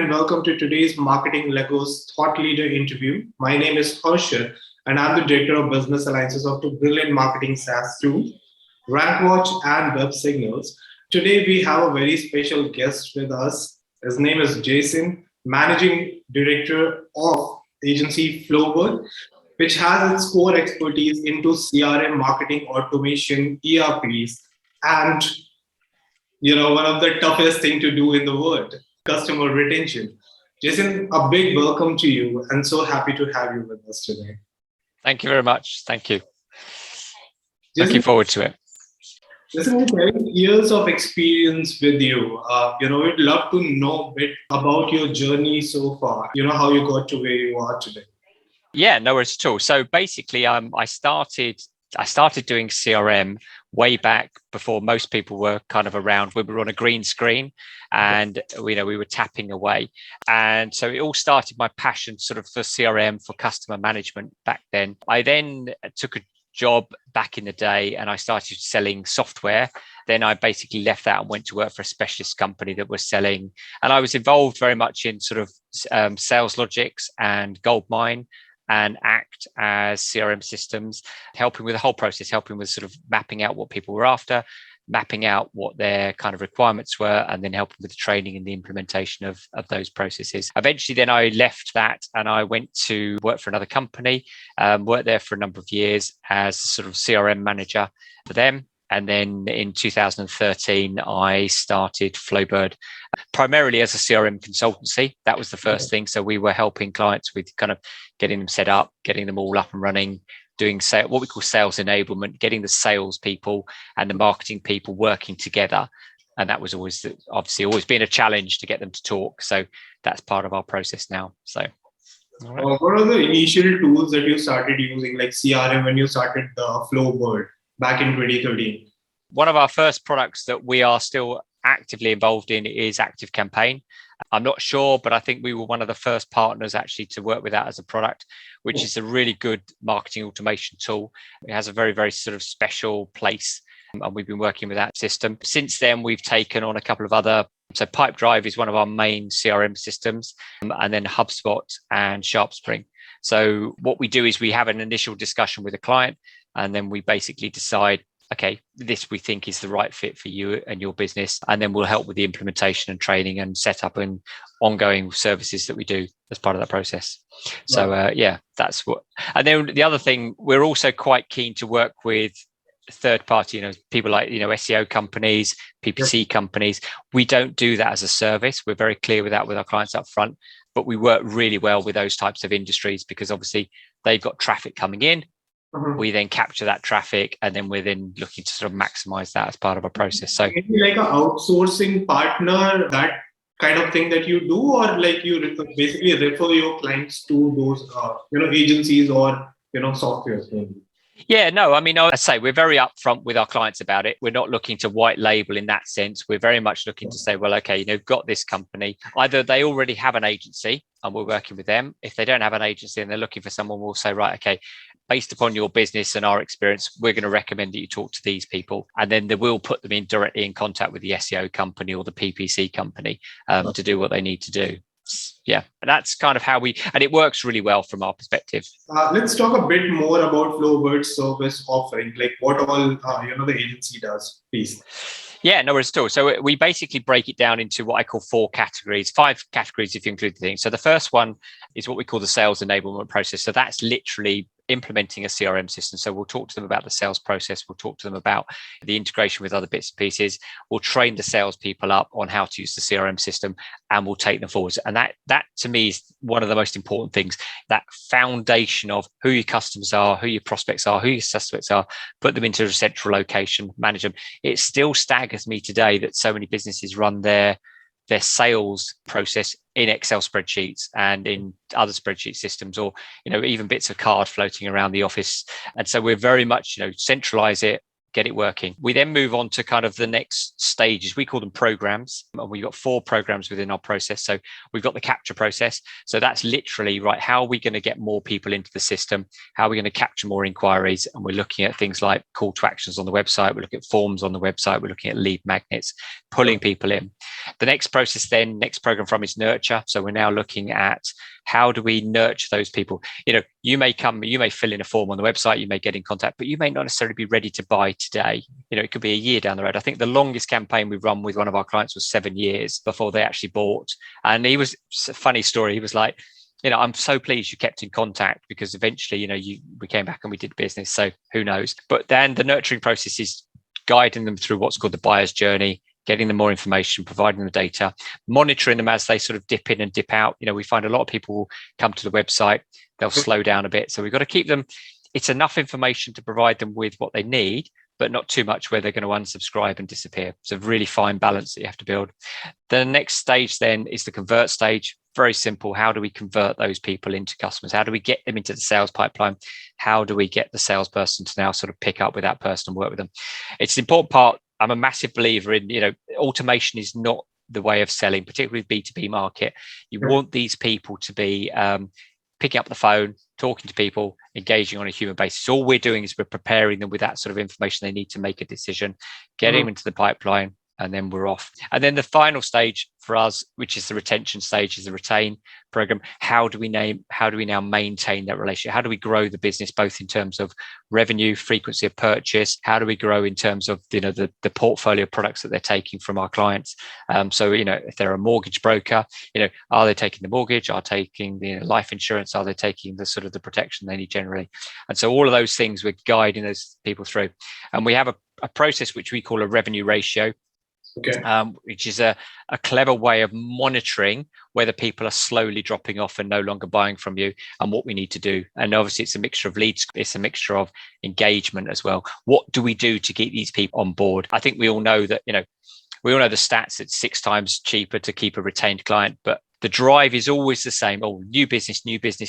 and welcome to today's Marketing Legos Thought Leader interview. My name is Harshit, and I'm the Director of Business Alliances of two brilliant marketing SaaS tools, RankWatch and Websignals. Today, we have a very special guest with us. His name is Jason, Managing Director of agency Flowbird, which has its core expertise into CRM, marketing automation, ERPs, and one of the toughest thing to do in the world, customer retention. Jason, a big welcome to you, and so happy to have you with us today. Thank you very much. Thank you. Jason, Looking forward to it. Jason, with 10 years of experience with you, we'd love to know a bit about your journey so far. How you got to where you are today. Yeah, no worries at all. So basically, I started doing CRM way back before most people were kind of around. We were on a green screen and we were tapping away. And so it all started my passion sort of for CRM, for customer management back then. I then took a job back in the day and I started selling software. Then I basically left that and went to work for a specialist company that was selling. And I was involved very much in sort of sales logics and Goldmine and Act as CRM systems, helping with the whole process, helping with sort of mapping out what people were after, mapping out what their kind of requirements were, and then helping with the training and the implementation of those processes. Eventually, then I left that and I went to work for another company, worked there for a number of years as sort of CRM manager for them. And then in 2013, I started Flowbird primarily as a CRM consultancy. That was the first thing. So we were helping clients with kind of getting them set up, getting them all up and running, doing what we call sales enablement, getting the sales people and the marketing people working together. And that was always been a challenge to get them to talk. So that's part of our process now. So. Right. What are the initial tools that you started using, like CRM, when you started the Flowbird back in 2013? One of our first products that we are still actively involved in is ActiveCampaign. I'm not sure, but I think we were one of the first partners actually to work with that as a product, which is a really good marketing automation tool. It has a very, very sort of special place, and we've been working with that system. Since then, we've taken on a couple of other. So Pipedrive is one of our main CRM systems, and then HubSpot and SharpSpring. So what we do is we have an initial discussion with a client, and then we basically decide, okay, this we think is the right fit for you and your business. And then we'll help with the implementation and training and setup and ongoing services that we do as part of that process. So that's what. And then the other thing, we're also quite keen to work with third party, people like, SEO companies, PPC companies. We don't do that as a service. We're very clear with that with our clients up front, but we work really well with those types of industries because obviously they've got traffic coming in. We then capture that traffic and then we're then looking to sort of maximize that as part of our process. So maybe like an outsourcing partner, that kind of thing that you do, or like you basically refer your clients to those, agencies or, software. Yeah, no, I mean, I'd say we're very upfront with our clients about it. We're not looking to white label in that sense. We're very much looking to say, well, okay, got this company. Either they already have an agency and we're working with them. If they don't have an agency and they're looking for someone, we'll say, right, okay, based upon your business and our experience, we're going to recommend that you talk to these people. And then they will put them directly in contact with the SEO company or the PPC company to do what they need to do. Yeah, that's kind of how and it works really well from our perspective. Let's talk a bit more about Flowbird's service offering, like what all, the agency does, please. Yeah, no worries at all. So we basically break it down into what I call 4 categories, 5 categories if you include the things. So the first one is what we call the sales enablement process. So that's literally implementing a CRM system. So we'll talk to them about the sales process. We'll talk to them about the integration with other bits and pieces. We'll train the salespeople up on how to use the CRM system and we'll take them forwards. And that to me is one of the most important things, that foundation of who your customers are, who your prospects are, who your suspects are, put them into a central location, manage them. It still staggers me today that so many businesses run their sales process in Excel spreadsheets and in other spreadsheet systems, or even bits of card floating around the office. And so we're very much centralize it, get it working. We then move on to kind of the next stages. We call them programs. And we've got 4 programs within our process. So we've got the capture process. So that's literally, right, how are we going to get more people into the system? How are we going to capture more inquiries? And we're looking at things like call to actions on the website. We're looking at forms on the website. We're looking at lead magnets, pulling people in. The next process then, next program from is nurture. So we're now looking at how do we nurture those people? You may fill in a form on the website, you may get in contact, but you may not necessarily be ready to buy today. It could be a year down the road. I think the longest campaign we've run with one of our clients was 7 years before they actually bought. And it's a funny story. He was like, I'm so pleased you kept in contact, because eventually, we came back and we did business. So who knows? But then the nurturing process is guiding them through what's called the buyer's journey, getting them more information, providing them the data, monitoring them as they sort of dip in and dip out. We find a lot of people will come to the website, they'll slow down a bit. So we've got to keep them. It's enough information to provide them with what they need, but not too much where they're going to unsubscribe and disappear. It's a really fine balance that you have to build. The next stage then is the convert stage. Very simple. How do we convert those people into customers? How do we get them into the sales pipeline? How do we get the salesperson to now sort of pick up with that person and work with them? It's an important part. I'm a massive believer in, automation is not the way of selling, particularly B2B market. You want these people to be picking up the phone, talking to people, engaging on a human basis. All we're doing is we're preparing them with that sort of information they need to make a decision, getting them into the pipeline, and then we're off. And then the final stage for us, which is the retention stage, is the retain program. How do we now maintain that relationship? How do we grow the business, both in terms of revenue, frequency of purchase? How do we grow in terms of the portfolio of products that they're taking from our clients? So if they're a mortgage broker, are they taking the mortgage? Are they taking the life insurance? Are they taking the sort of the protection they need generally? And so all of those things we're guiding those people through. And we have a process which we call a revenue ratio. Okay. Which is a clever way of monitoring whether people are slowly dropping off and no longer buying from you, and what we need to do. And obviously it's a mixture of leads, it's a mixture of engagement as well. What do we do to keep these people on board? I think we all know that, we all know the stats. It's 6 times cheaper to keep a retained client, but the drive is always the same. New business,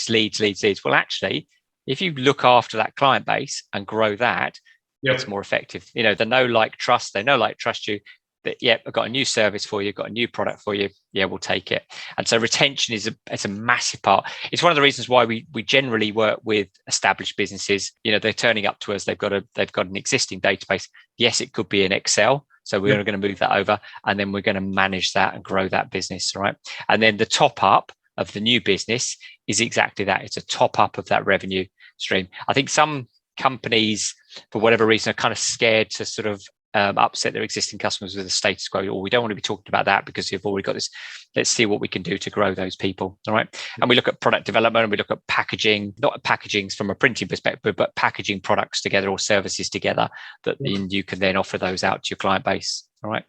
leads. Well, actually, if you look after that client base and grow that, it's more effective. They know, like, trust. They know, like, trust you. That, I've got a new service for you, got a new product for you. We'll take it. And so retention is a massive part. It's one of the reasons why we generally work with established businesses. They're turning up to us. They've got an existing database. Yes, it could be in Excel. So we're going to move that over, and then we're going to manage that and grow that business, right? And then the top up of the new business is exactly that. It's a top up of that revenue stream. I think some companies, for whatever reason, are kind of scared to sort of upset their existing customers with the status quo, or we don't want to be talking about that because you've already got this. Let's see what we can do to grow those people. All right. And we look at product development, and we look at packaging, not packaging from a printing perspective, but packaging products together or services together that you can then offer those out to your client base. All right.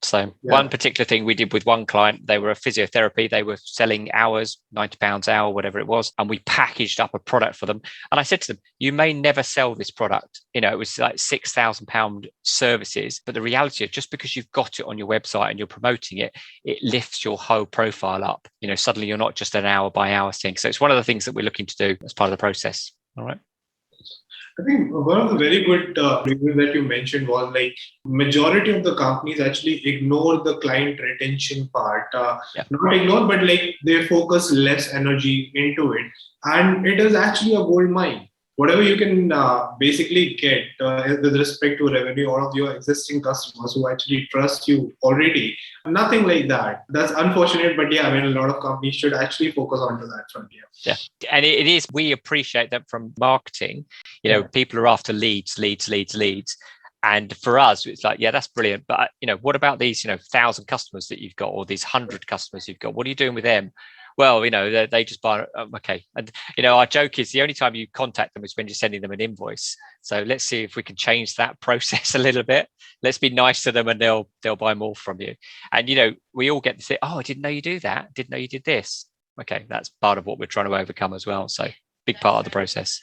So one particular thing we did with one client, they were a physiotherapy. They were selling hours, £90 an hour, whatever it was. And we packaged up a product for them. And I said to them, you may never sell this product. It was like £6,000 services. But the reality is, just because you've got it on your website and you're promoting it, it lifts your whole profile up. Suddenly you're not just an hour by hour thing. So it's one of the things that we're looking to do as part of the process. All right. I think one of the very good reviews that you mentioned was, like, majority of the companies actually ignore the client retention part. Not ignore, but like they focus less energy into it. And it is actually a gold mine. Whatever you can basically get with respect to revenue out of your existing customers who actually trust you already. Nothing like that. That's unfortunate, but a lot of companies should actually focus onto that front. Yeah. And it is, we appreciate that from marketing, people are after leads. And for us, it's like, that's brilliant. But, what about these, 1,000 customers that you've got, or these 100 customers you've got? What are you doing with them? Well, they just buy. Okay. And, our joke is the only time you contact them is when you're sending them an invoice. So let's see if we can change that process a little bit. Let's be nice to them, and they'll buy more from you. And, we all get to say, I didn't know you do that. Didn't know you did this. Okay. That's part of what we're trying to overcome as well. So big part of the process.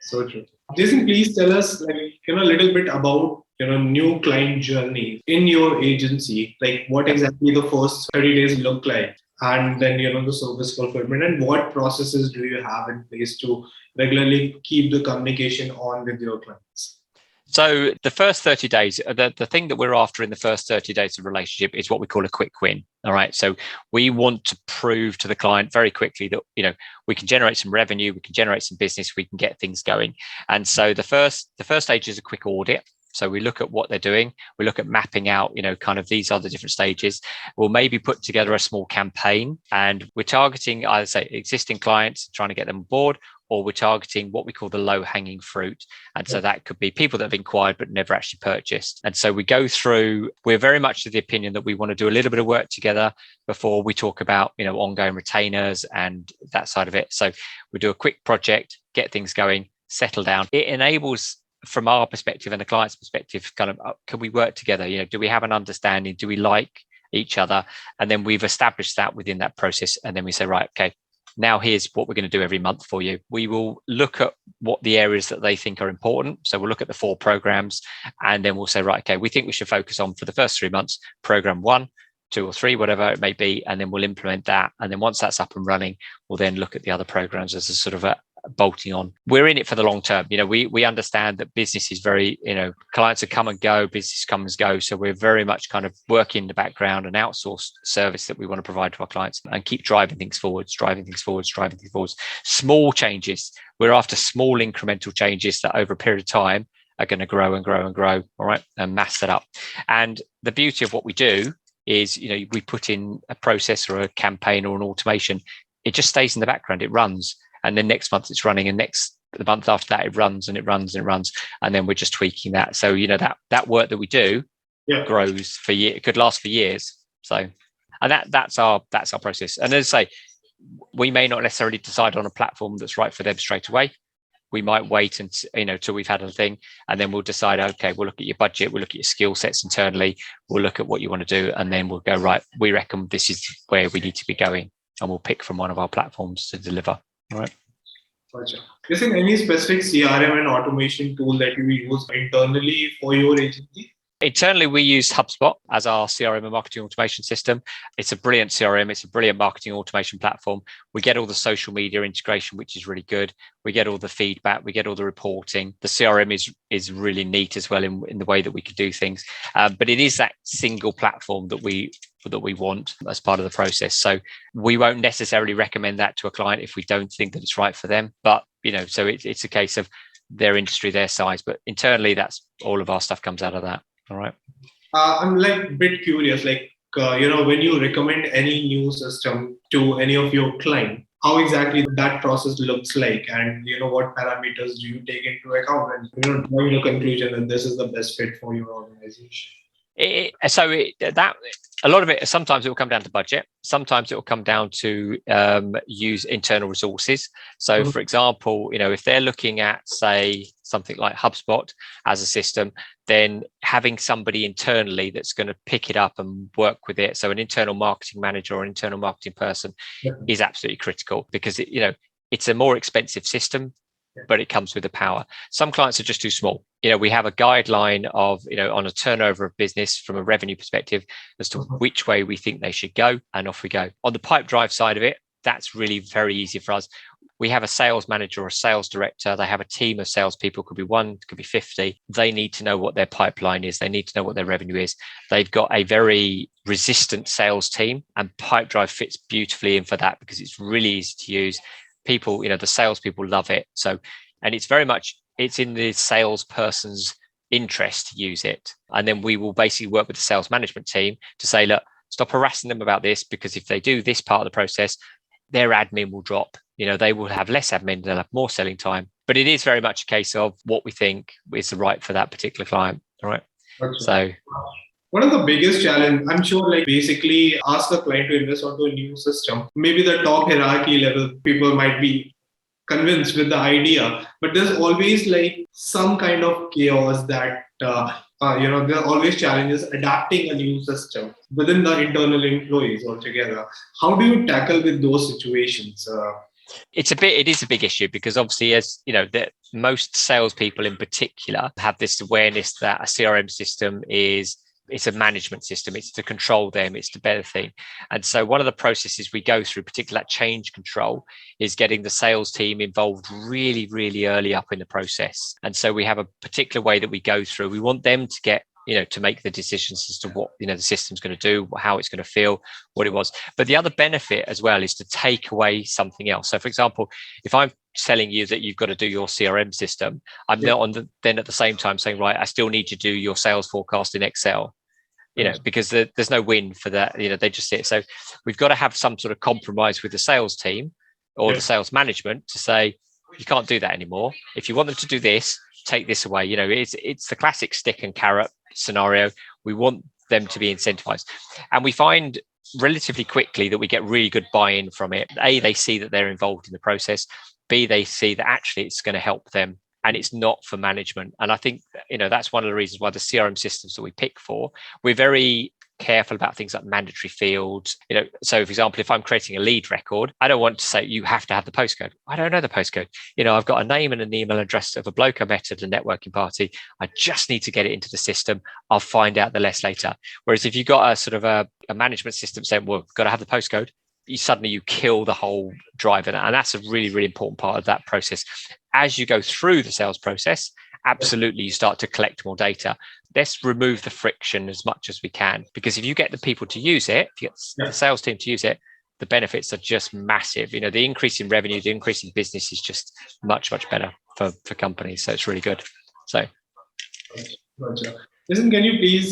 So true. Jason, please tell us, a little bit about, new client journey in your agency. Like, what exactly the first 30 days look like? And then, the service fulfillment, and what processes do you have in place to regularly keep the communication on with your clients? So the first 30 days, the thing that we're after in the first 30 days of relationship is what we call a quick win. All right. So we want to prove to the client very quickly that, we can generate some revenue, we can generate some business, we can get things going. And so the first stage is a quick audit. So we look at what they're doing. We look at mapping out, kind of these are the different stages. We'll maybe put together a small campaign, and we're targeting, I'd say, existing clients, trying to get them on board, or we're targeting what we call the low-hanging fruit. And so that could be people that have inquired but never actually purchased. And so we go through, we're very much of the opinion that we want to do a little bit of work together before we talk about, ongoing retainers and that side of it. So we do a quick project, get things going, settle down. It enables, from our perspective and the client's perspective, kind of, can we work together? Do we have an understanding? Do we like each other? And then we've established that within that process. And then we say, right, okay, now here's what we're going to do every month for you. We will look at what the areas that they think are important. So we'll look at the 4 programs, and then we'll say, right, okay, we think we should focus on, for the first 3 months, program 1, 2 or 3, whatever it may be. And then we'll implement that. And then once that's up and running, we'll then look at the other programs as a sort of a bolting on. We're in it for the long term. We understand that business is very, clients are come and go, business comes and go. So we're very much kind of working in the background, an outsourced service that we want to provide to our clients, and keep driving things forwards. Small changes. We're after small incremental changes that over a period of time are going to grow and grow and grow. All right. And mass that up. And the beauty of what we do is, we put in a process or a campaign or an automation. It just stays in the background. It runs. And then next month it's running, and the month after that it runs and it runs and it runs, and then we're just tweaking that. So that work that we do grows for years. It could last for years. So, and that's our process. And as I say, we may not necessarily decide on a platform that's right for them straight away. We might wait till we've had a thing, and then we'll decide. Okay, we'll look at your budget, we'll look at your skill sets internally, we'll look at what you want to do, and then we'll go, right, we reckon this is where we need to be going, and we'll pick from one of our platforms to deliver. All right. Gotcha. Is there any specific CRM and automation tool that you use internally for your agency? Internally, we use HubSpot as our CRM and marketing automation system. It's a brilliant CRM. It's a brilliant marketing automation platform. We get all the social media integration, which is really good. We get all the feedback. We get all the reporting. The CRM is really neat as well in the way that we can do things. But it is that single platform that we want as part of the process. So we won't necessarily recommend that to a client if we don't think that it's right for them. But, so it's a case of their industry, their size. But internally, that's all of our stuff comes out of that. All right. I'm a bit curious, when you recommend any new system to any of your clients, how exactly that process looks like, and what parameters do you take into account when drawing a conclusion that this is the best fit for your organization? A lot of it, sometimes it will come down to budget. Sometimes it will come down to use internal resources. So, for example, if they're looking at, say, something like HubSpot as a system, then having somebody internally that's going to pick it up and work with it. So an internal marketing manager or an internal marketing person is absolutely critical, because it's a more expensive system, but it comes with the power. Some clients are just too small. We have a guideline of, on a turnover of business from a revenue perspective as to which way we think they should go, and off we go. On the pipe drive side of it, that's really very easy for us. We have a sales manager or a sales director. They have a team of salespeople, could be 1, could be 50. They need to know what their pipeline is. They need to know what their revenue is. They've got a very resistant sales team, and Pipedrive fits beautifully in for that, because it's really easy to use. People, the salespeople love it. So, and it's in the salesperson's interest to use it. And then we will basically work with the sales management team to say, look, stop harassing them about this, because if they do this part of the process, their admin will drop. They will have less admin, they'll have more selling time. But it is very much a case of what we think is right for that particular client. All right. Okay. So one of the biggest challenge, I'm sure, basically ask a client to invest onto a new system. Maybe the top hierarchy level people might be convinced with the idea, but there's always some kind of chaos that there are always challenges adapting a new system within the internal employees altogether. How do you tackle with those situations? It is a big issue, because obviously, as that most salespeople in particular have this awareness that a CRM system is it's a management system. It's to control them. It's to better thing. And so one of the processes we go through, particularly that change control, is getting the sales team involved really, really early up in the process. And so we have a particular way that we go through. We want them to get, to make the decisions as to what, the system's going to do, how it's going to feel, what it was. But the other benefit as well is to take away something else. So for example, if I'm telling you that you've got to do your CRM system, I'm not then at the same time saying, right, I still need you to do your sales forecast in Excel, because there's no win for that. They just sit. So we've got to have some sort of compromise with the sales team or the sales management to say, you can't do that anymore. If you want them to do this, take this away. It's the classic stick and carrot scenario. We want them to be incentivized. And we find relatively quickly that we get really good buy-in from it. A, they see that they're involved in the process. B, they see that actually it's going to help them and it's not for management. And I think, that's one of the reasons why the CRM systems that we pick for, we're very careful about things like mandatory fields. So for example, if I'm creating a lead record, I don't want to say you have to have the postcode. I don't know the postcode. I've got a name and an email address of a bloke I met at a networking party. I just need to get it into the system. I'll find out the rest later. Whereas if you've got a sort of a management system saying, well, we've got to have the postcode, you kill the whole drive. And that's a really, really important part of that process. As you go through the sales process, absolutely, you start to collect more data. Let's remove the friction as much as we can, because if you get the people to use it, if you get the sales team to use it, the benefits are just massive. The increase in revenue, the increase in business is just much, much better for companies. So it's really good. So, gotcha. Listen, can you please,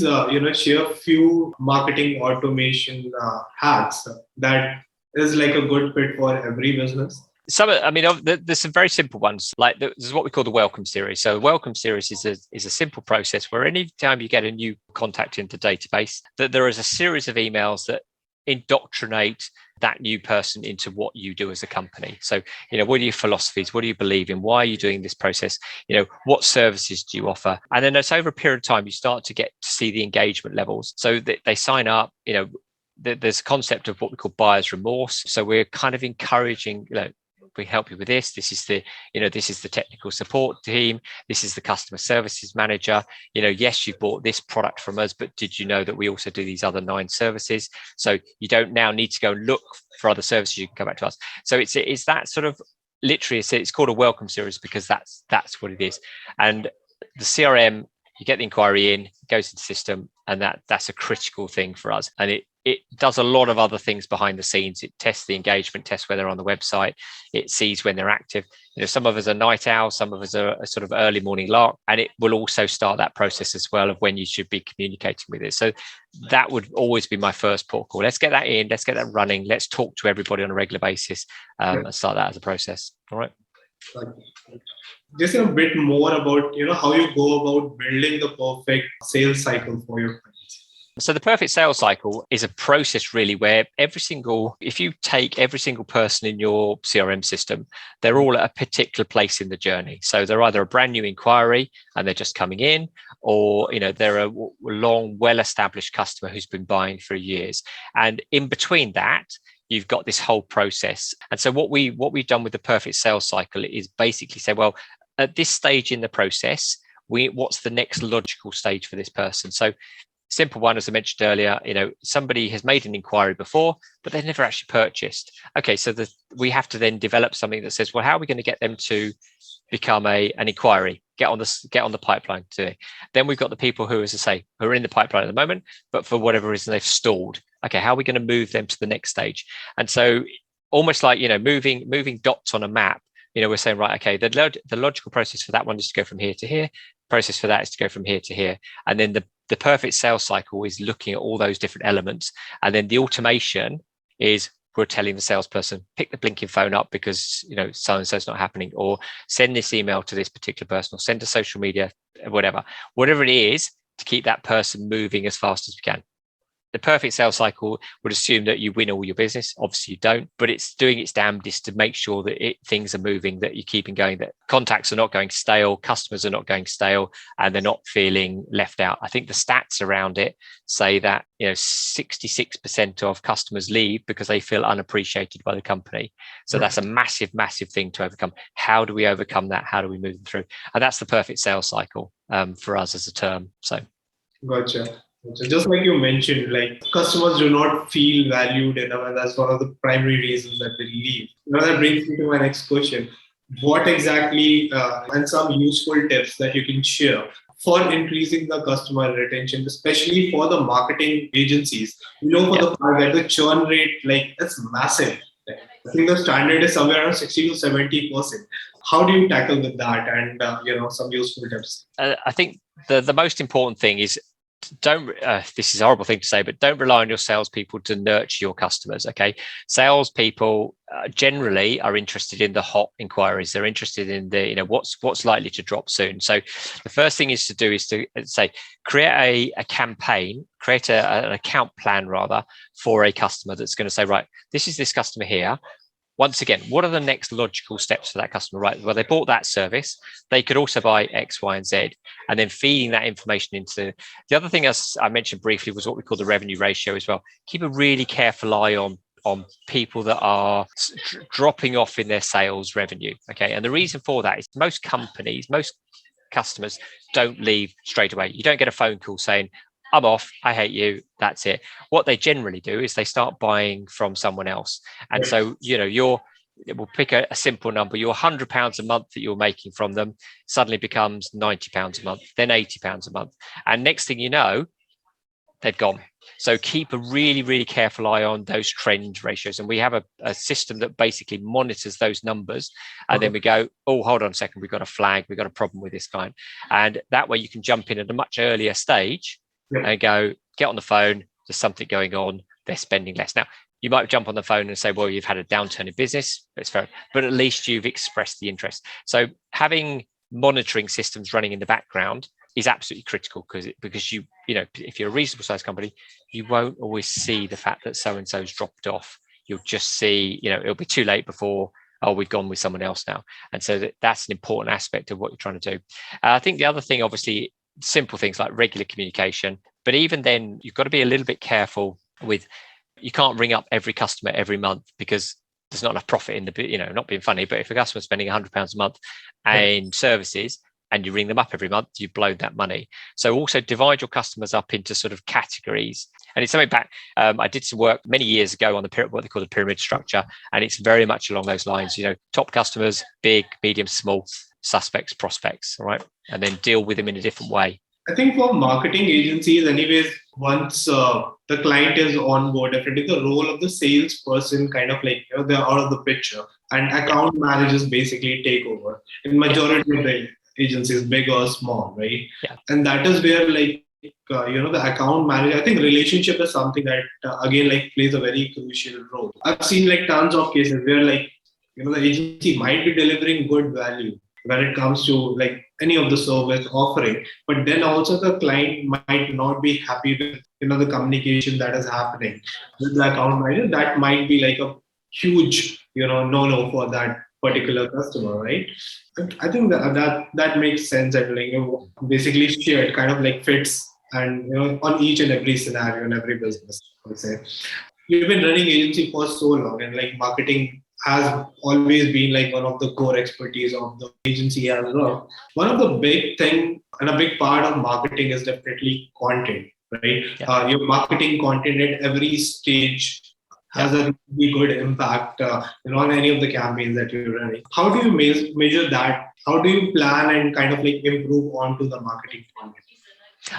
share a few marketing automation hacks that is like a good fit for every business? There's some very simple ones. Like this is what we call the welcome series. So the welcome series is a simple process where any time you get a new contact into database, that there is a series of emails that indoctrinate that new person into what you do as a company. So, what are your philosophies? What do you believe in? Why are you doing this process? What services do you offer? And then it's over a period of time, you start to get to see the engagement levels. So they sign up, there's a concept of what we call buyer's remorse. So we're kind of encouraging, we help you with this. This is the technical support team. This is the customer services manager. Yes, you bought this product from us, but did you know that we also do these other 9 services? So you don't now need to go and look for other services. You can come back to us. So it's that sort of literally, it's called a welcome series because that's what it is. And the CRM, you get the inquiry in, it goes into the system, and that's a critical thing for us. And it does a lot of other things behind the scenes. It tests the engagement, tests where they're on the website. It sees when they're active. Some of us are night owls, some of us are a sort of early morning lark, and it will also start that process as well of when you should be communicating with it. So that would always be my first port call. Let's get that in. Let's get that running. Let's talk to everybody on a regular basis and start that as a process. All right. Just a bit more about how you go about building the perfect sales cycle for your clients. So the perfect sales cycle is a process really where if you take every single person in your CRM system, they're all at a particular place in the journey. So they're either a brand new inquiry and they're just coming in, or they're a long, well-established customer who's been buying for years. And in between that, you've got this whole process. And so what we've done with the perfect sales cycle is basically say, well, at this stage in the process, what's the next logical stage for this person? So simple one, as I mentioned earlier, somebody has made an inquiry before, but they've never actually purchased. Okay, so we have to then develop something that says, well, how are we going to get them to become an inquiry, get on the pipeline to it? Then we've got the people who, as I say, who are in the pipeline at the moment, but for whatever reason they've stalled. Okay, how are we going to move them to the next stage? And so almost like moving dots on a map. We're saying, right, okay, the logical process for that one is to go from here to here. Process for that is to go from here to here. And then the perfect sales cycle is looking at all those different elements. And then the automation is we're telling the salesperson, pick the blinking phone up because, so-and-so is not happening, or send this email to this particular person, or send to social media, whatever it is, to keep that person moving as fast as we can. The perfect sales cycle would assume that you win all your business. Obviously, you don't, but it's doing its damnedest to make sure that things are moving, that you're keeping going, that contacts are not going stale, customers are not going stale, and they're not feeling left out. I think the stats around it say that 66% of customers leave because they feel unappreciated by the company. So that's a massive, massive thing to overcome. How do we overcome that? How do we move them through? And that's the perfect sales cycle for us as a term. So. Gotcha. So just like you mentioned, like customers do not feel valued enough, and that's one of the primary reasons that they leave. Now that brings me to my next question. What exactly, and some useful tips that you can share for increasing the customer retention, especially for the marketing agencies? You know, for Yeah. the fact that the churn rate, like, it's massive. Like, I think the standard is somewhere around 60 to 70%. How do you tackle with that, and some useful tips? I think the most important thing is don't this is a horrible thing to say, but don't rely on your salespeople to nurture your customers. Okay, salespeople generally are interested in the hot inquiries. They're interested in the what's likely to drop soon. So the first thing is to do is to say create a campaign, create an account plan rather for a customer that's going to say, right, this is this customer here. Once again, what are the next logical steps for that customer? Right, well, they bought that service. They could also buy X, Y, and Z, and then feeding that information into the other thing, as I mentioned briefly, was what we call the revenue ratio as well. Keep a really careful eye on people that are dropping off in their sales revenue. Okay, and the reason for that is most customers don't leave straight away. You don't get a phone call saying, I'm off, I hate you, that's it. What they generally do is they start buying from someone else. And so, we'll pick a simple number. Your £100 a month that you're making from them suddenly becomes £90 a month, then £80 a month. And next thing you know, they've gone. So keep a really, really careful eye on those trend ratios. And we have a system that basically monitors those numbers. And then we go, oh, hold on a second, we've got a flag, we've got a problem with this client. And that way you can jump in at a much earlier stage and go, get on the phone, there's something going on, they're spending less. Now, you might jump on the phone and say, well, you've had a downturn in business, it's fair, but at least you've expressed the interest. So having monitoring systems running in the background is absolutely critical because if you're a reasonable sized company, you won't always see the fact that so-and-so's dropped off. You'll just see, it'll be too late before, oh, we've gone with someone else now. And so that's an important aspect of what you're trying to do. I think the other thing, obviously, simple things like regular communication, but even then you've got to be a little bit careful with, you can't ring up every customer every month because there's not enough profit in the, not being funny, but if a customer's spending £100 a month in services and you ring them up every month, you've blown that money. So also divide your customers up into sort of categories. And it's something back, I did some work many years ago on what they call the pyramid structure. And it's very much along those lines, top customers, big, medium, small, suspects, prospects, all right? And then deal with them in a different way. I think for marketing agencies, anyways, once the client is on board, definitely the role of the salesperson kind of like, they're out of the picture and account managers basically take over in majority of the agencies, big or small, right? Yeah. And that is where the account manager, I think relationship is something that again, like plays a very crucial role. I've seen like tons of cases where the agency might be delivering good value when it comes to like any of the service offering, but then also the client might not be happy with the communication that is happening with the account manager. That might be like a huge no for that particular customer, right? I think that makes sense, and basically shared kind of like fits and on each and every scenario in every business, I would say. You've been running agency for so long, and like marketing has always been like one of the core expertise of the agency as well. One of the big thing and a big part of marketing is definitely content, right? Yeah. Your marketing content at every stage has a really good impact on any of the campaigns that you're running. How do you measure that? How do you plan and kind of like improve onto the marketing content?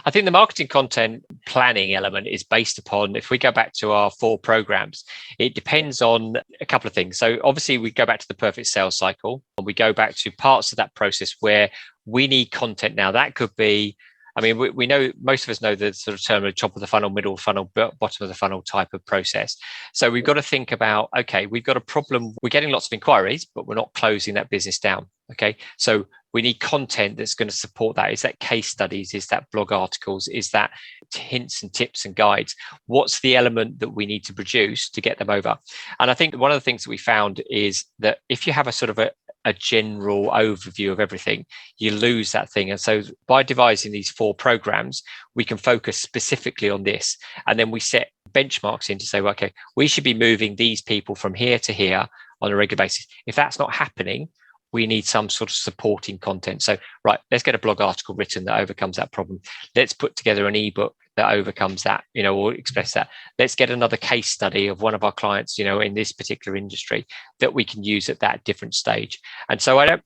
I think the marketing content planning element is based upon, if we go back to our 4 programs, it depends on a couple of things. So obviously we go back to the perfect sales cycle, and we go back to parts of that process where we need content. Now that could be, we know, most of us know the sort of term of top of the funnel, middle of the funnel, bottom of the funnel type of process. So we've got to think about, okay, we've got a problem. We're getting lots of inquiries, but we're not closing that business down. Okay. So we need content that's going to support that. Is that case studies? Is that blog articles? Is that hints and tips and guides? What's the element that we need to produce to get them over? And I think one of the things that we found is that if you have a sort of a general overview of everything, you lose that thing. And so by devising these 4 programs, we can focus specifically on this. And then we set benchmarks in to say, well, okay, we should be moving these people from here to here on a regular basis. If that's not happening, we need some sort of supporting content. So, right, let's get a blog article written that overcomes that problem. Let's put together an ebook that overcomes that, or express that. Let's get another case study of one of our clients, in this particular industry that we can use at that different stage. And so I'm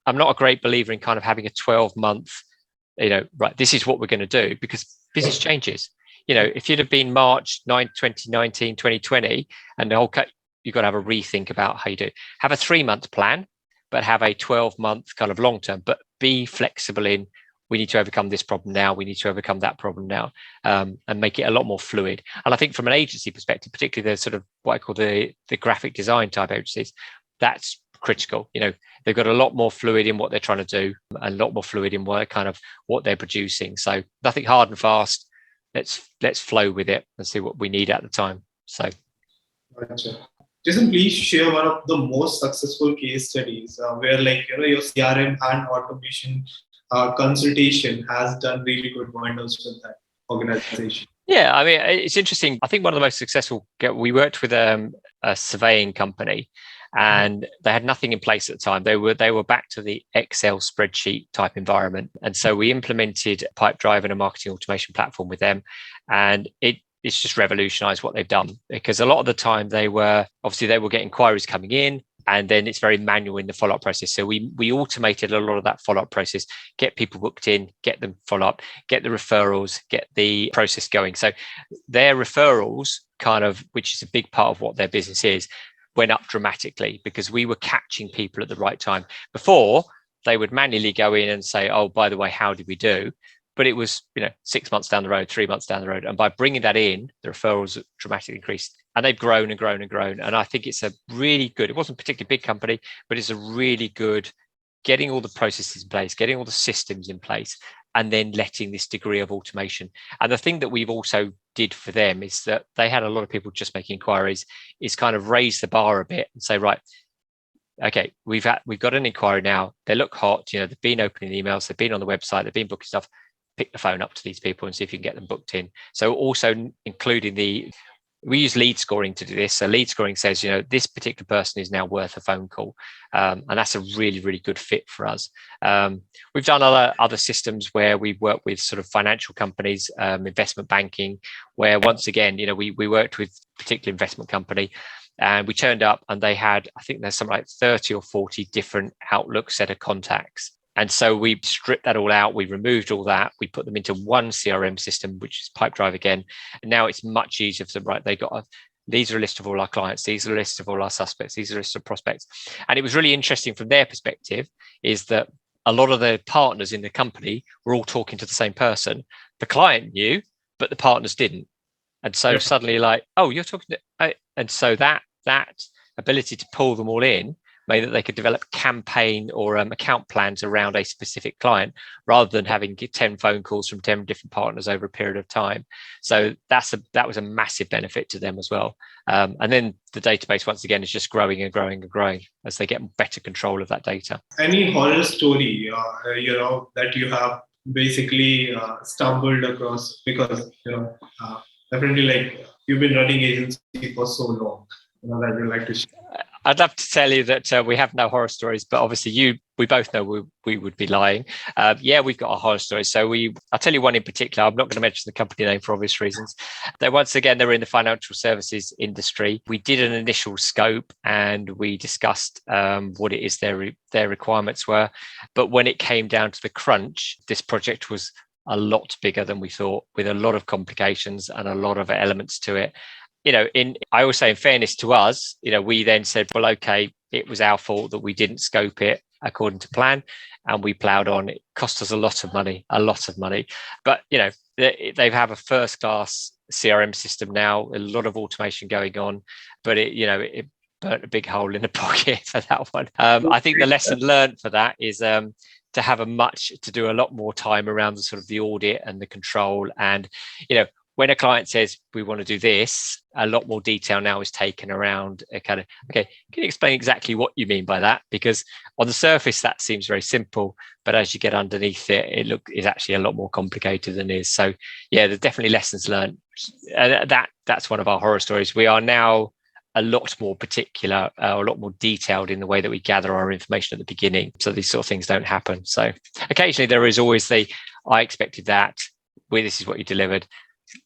not a great believer in kind of having a 12-month, right, this is what we're going to do, because business changes. If you'd have been March 9, 2019, 2020, and the whole you've got to have a rethink about how you do. Have a 3-month plan, but have a 12-month kind of long term, but be flexible in, we need to overcome this problem now, we need to overcome that problem now, and make it a lot more fluid. And I think from an agency perspective, particularly the sort of what I call the graphic design type agencies, that's critical. They've got a lot more fluid in what they're trying to do, a lot more fluid in what they're producing. So nothing hard and fast. Let's flow with it and see what we need at the time. So, gotcha. Jason, please share one of the most successful case studies where, your CRM and automation consultation has done really good wonders with that organization. Yeah, I mean, it's interesting. I think one of the most successful, we worked with a surveying company, and they had nothing in place at the time. They were back to the Excel spreadsheet type environment. And so we implemented Pipedrive and a marketing automation platform with them. And it's just revolutionized what they've done, because a lot of the time they were getting inquiries coming in, and then it's very manual in the follow-up process. So we automated a lot of that follow-up process, get people booked in, get them follow up, get the referrals, get the process going. So their referrals kind of, which is a big part of what their business is, went up dramatically because we were catching people at the right time. Before, they would manually go in and say, oh, by the way, how did we do? But it was, 6 months down the road, 3 months down the road. And by bringing that in, the referrals dramatically increased, and they've grown and grown and grown. And I think it's a really good, it wasn't a particularly big company, but it's a really good getting all the processes in place, getting all the systems in place, and then letting this degree of automation. And the thing that we've also did for them is that they had a lot of people just making inquiries, is kind of raise the bar a bit and say, right, okay, we've got an inquiry now. They look hot, they've been opening emails, they've been on the website, they've been booking stuff. Pick the phone up to these people and see if you can get them booked in. So also including we use lead scoring to do this. So lead scoring says, this particular person is now worth a phone call. And that's a really, really good fit for us. We've done other systems where we work with sort of financial companies, investment banking, where once again, we worked with a particular investment company, and we turned up and they had, I think there's something like 30 or 40 different Outlook set of contacts. And so we stripped that all out. We removed all that. We put them into one CRM system, which is Pipedrive again. And now it's much easier for them, right? These are a list of all our clients. These are a list of all our suspects. These are a list of prospects. And it was really interesting from their perspective is that a lot of the partners in the company were all talking to the same person. The client knew, but the partners didn't. And so suddenly oh, you're talking to, and so that ability to pull them all in made that they could develop campaign or account plans around a specific client rather than having 10 phone calls from 10 different partners over a period of time. So that was a massive benefit to them as well. And then the database, once again, is just growing and growing and growing as they get better control of that data. Any horror story, that you have basically stumbled across because, definitely you've been running agency for so long, that you like to share? I'd love to tell you that we have no horror stories, but obviously we both know we would be lying. We've got a horror story. So I'll tell you one in particular. I'm not going to mention the company name for obvious reasons. They were in the financial services industry. We did an initial scope and we discussed what it is their requirements were. But when it came down to the crunch, this project was a lot bigger than we thought, with a lot of complications and a lot of elements to it. I always say, in fairness to us, we then said, well, okay, it was our fault that we didn't scope it according to plan, and we ploughed on. It cost us a lot of money. But they have a first-class CRM system now, a lot of automation going on, but it burnt a big hole in the pocket for that one. I think the lesson learned for that is to do a lot more time around the sort of the audit and the control, and when a client says we want to do this, a lot more detail now is taken around a kind of, okay, can you explain exactly what you mean by that? Because on the surface, that seems very simple, but as you get underneath it, is actually a lot more complicated than it is. So there's definitely lessons learned. That's one of our horror stories. We are now a lot more particular, a lot more detailed in the way that we gather our information at the beginning. So these sort of things don't happen. So occasionally there is always I expected that. this is what you delivered.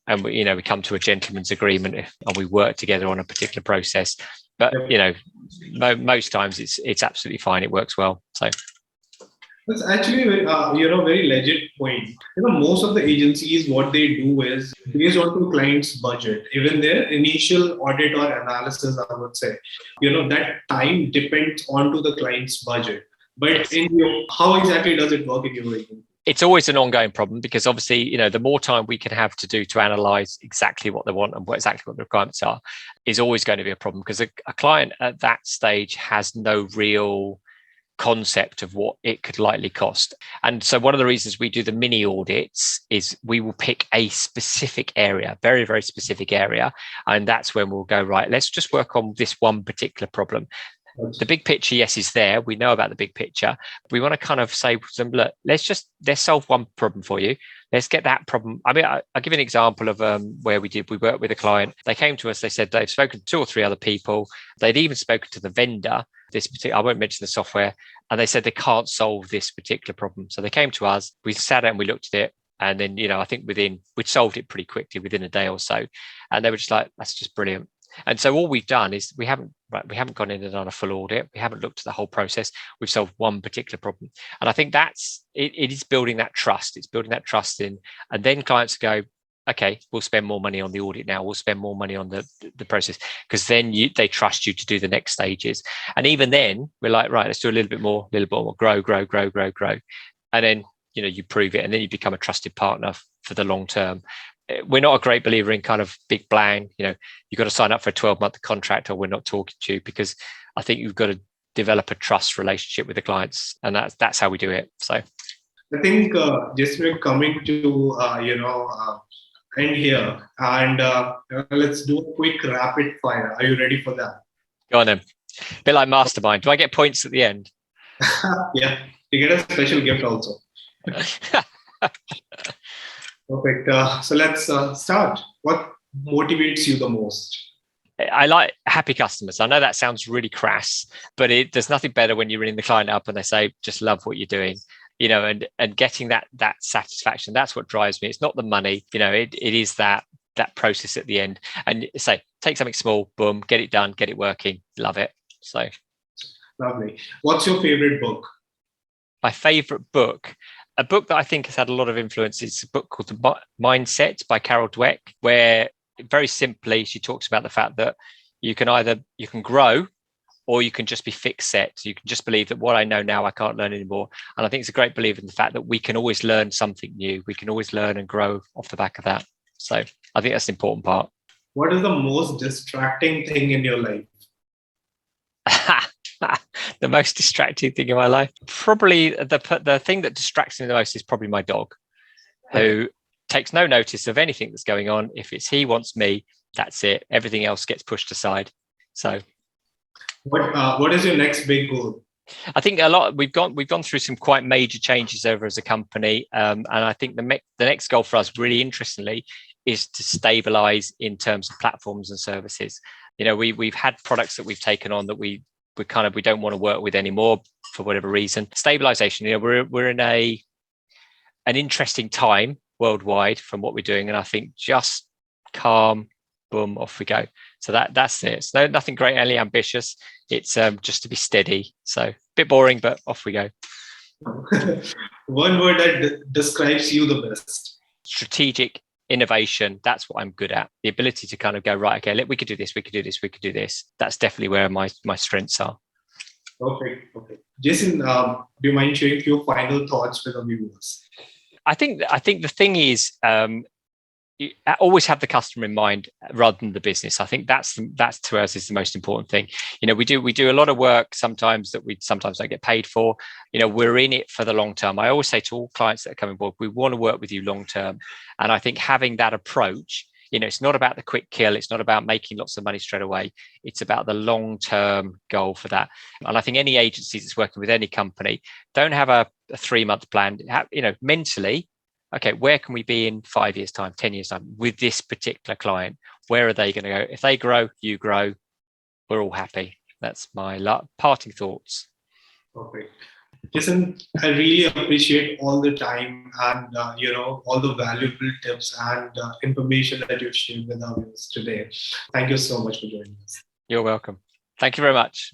And we come to a gentleman's agreement and we work together on a particular process. But, most times it's absolutely fine. It works well. So that's actually very legit point. Most of the agencies, what they do is based on the client's budget, even their initial audit or analysis, I would say, that time depends onto the client's budget. But how exactly does it work in your agency? It's always an ongoing problem because obviously, the more time we can have to do to analyze exactly what they want and exactly what the requirements are is always going to be a problem, because a client at that stage has no real concept of what it could likely cost. And so one of the reasons we do the mini audits is we will pick a specific area, very, very specific area. And that's when we'll go, right, let's just work on this one particular problem. The big picture, yes, is there. We know about the big picture. We want to kind of say to them, look, let's solve one problem for you. Let's get that problem. I mean, I'll give you an example of where we worked with a client. They came to us, they said they've spoken to 2 or 3 other people. They'd even spoken to the vendor, I won't mention the software, and they said they can't solve this particular problem. So they came to us, we sat down and we looked at it. And then, I think we'd solved it pretty quickly within a day or so. And they were just like, that's just brilliant. And so all we've done is we haven't gone in and done a full audit. We haven't looked at the whole process. We've solved one particular problem. And I think it is building that trust. It's building that trust in, and then clients go, okay, we'll spend more money on the audit now. We'll spend more money on the process, because then they trust you to do the next stages. And even then we're like, right, let's do a little bit more, grow. And then, you prove it, and then you become a trusted partner for the long term. We're not a great believer in kind of big bang, you've got to sign up for a 12-month contract or we're not talking to you, because I think you've got to develop a trust relationship with the clients, and that's how we do it. So I think just we're coming to end here, and let's do a quick rapid fire. Are you ready for that? Go on then. A bit like Mastermind. Do I get points at the end? Yeah, you get a special gift also. Perfect. So let's start. What motivates you the most? I like happy customers. I know that sounds really crass, but there's nothing better when you're ringing the client up and they say, just love what you're doing, and getting that satisfaction. That's what drives me. It's not the money, it is that process at the end. And say, take something small, boom, get it done, get it working, love it. So lovely. What's your favorite book? My favorite book, a book that I think has had a lot of influence, is a book called The Mindset by Carol Dweck, where very simply she talks about the fact that you can grow, or you can just be fixed set. So you can just believe that what I know now, I can't learn anymore. And I think it's a great belief in the fact that we can always learn something new. We can always learn and grow off the back of that. So I think that's an important part. What is the most distracting thing in your life? The most distracting thing in my life, probably the thing that distracts me the most is probably my dog, who takes no notice of anything that's going on. If it's he wants me, that's it. Everything else gets pushed aside. So what is your next big goal? I think we've gone through some quite major changes over as a company, and I think the next goal for us, really interestingly, is to stabilize in terms of platforms and services. We've had products that we've taken on that we don't want to work with anymore for whatever reason. Stabilization, we're in an interesting time worldwide from what we're doing, and I think just calm, boom, off we go. So that's it. It's nothing greatly ambitious. It's just to be steady. So a bit boring, but off we go. One word that describes you the best. Strategic innovation. That's what I'm good at. The ability to kind of go, right, okay, we could do this, we could do this, we could do this. That's definitely where my strengths are. Okay. Jason, do you mind sharing your final thoughts with the viewers? I think the thing is, you always have the customer in mind rather than the business. I think that's to us is the most important thing. We do a lot of work sometimes that we sometimes don't get paid for. We're in it for the long term. I always say to all clients that are coming aboard, we want to work with you long term. And I think having that approach, it's not about the quick kill. It's not about making lots of money straight away. It's about the long term goal for that. And I think any agency that's working with any company don't have a 3-month plan. Mentally, okay, where can we be in 5 years' time, 10 years' time with this particular client? Where are they going to go? If they grow, you grow, we're all happy. That's my parting thoughts. Okay. Jason, I really appreciate all the time and all the valuable tips and information that you've shared with our viewers today. Thank you so much for joining us. You're welcome. Thank you very much.